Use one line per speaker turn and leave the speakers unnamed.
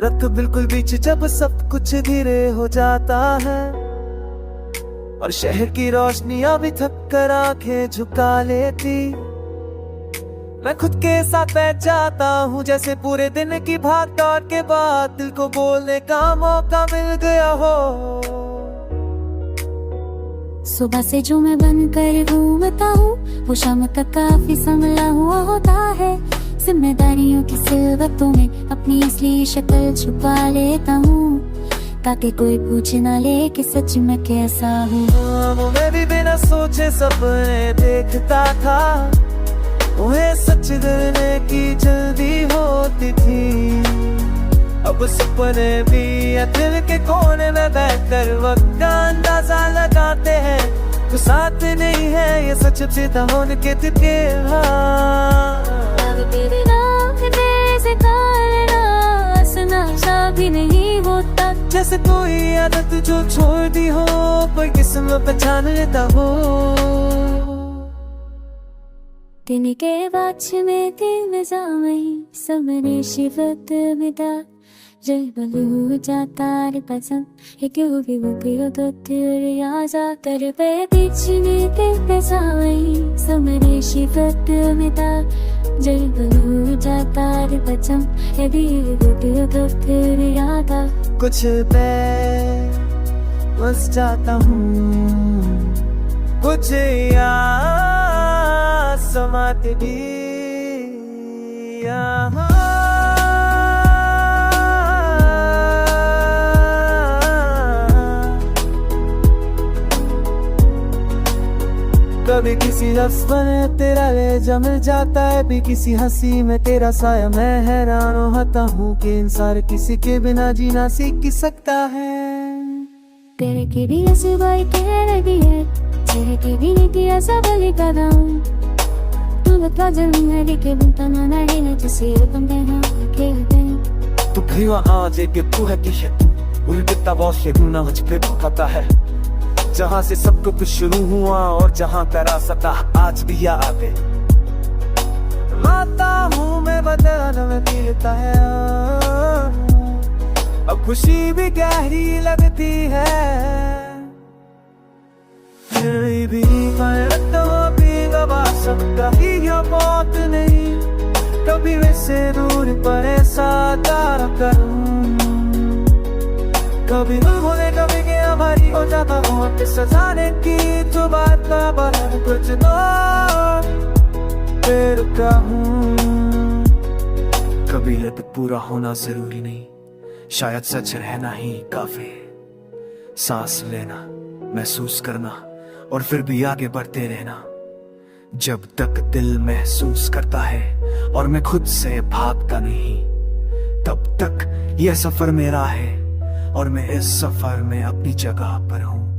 सड़क बिल्कुल बीच जब सब कुछ धीरे हो जाता है, और शहर की रोशनियां भी थक कर आंखें झुका लेती। मैं खुद के साथ बैठ जाता हूँ जैसे पूरे दिन की भाग दौड़ के बाद दिल को बोलने का मौका मिल गया हो।
सुबह से जो मैं बनकर घूमता हूँ वो शाम तक काफी संभला हुआ होता है। जिम्मेदारियों की सिलवटों में अपनी असली शक्ल छुपा लेता हूँ ताकि कोई पूछ ना ले कि सच में कैसा हूँ।
मैं भी बिना सोचे सपने देखता था, उन्हें सच करने की जल्दी होती थी। अब सपने भी दिल के कोने में बैठकर वक्त का अंदाजा लगाते हैं, तो साथ नहीं है ये सच सीधा होने के तिके। भी नहीं होता जैसे कोई आदत जो छोड़ दी हो पर किस्मत पहचान लेता हो।
दिन के वाचमेती जामई समरे शिवत मिदा जय बलू जाता रे पसंद एक होगी वो पियो तो तेरे आ जाता रे पे बीचने ते जामई समरे शिवत मिदा जय बलू जाता रे पसंद एक वो पियो तो तेरे आ जा।
कुछ पे बस जाता हूँ, कुछ याद समाते भी यहाँ। कभी किसी लफ्ज़ में तेरा लहजा मिल जाता है, भी किसी हंसी में तेरा साया। मैं हैरान होता हूँ कि इंसान किसी के बिना जीना सीख सकता है।
तेरे की भी असबाई तेरे भी है, तेरे की भी नीति असबली कदम। तू बता जल्दी है कि बुता ना नहीं है जिसे बंदे हैं खेलते हैं।
तू भी वहाँ जेके तू है कि उल्टा बहुत से गुना मुझ पे भुकाता है। जहाँ से सब कुछ शुरू हुआ और जहाँ तेरा सता आज भी याद है। माता हूँ मैं बदन में पीता है, अब खुशी भी गहरी लगती है। फिर भी मैं तो भी गवा सकता ही ये बात नहीं, कभी वैसे दूर पर ऐसा तारा करूँ। कभी भूले कभी के हमारी हो जाता हूँ अपने सजाने की तो बात का बड़ा कुछ ना फिर कहूँ। कभी है तो पूरा होना जरूरी नहीं, शायद सच रहना ही काफी। सांस लेना, महसूस करना और फिर भी आगे बढ़ते रहना। जब तक दिल महसूस करता है और मैं खुद से भागता नहीं, तब तक यह सफर मेरा है और मैं इस सफर में अपनी जगह पर हूँ।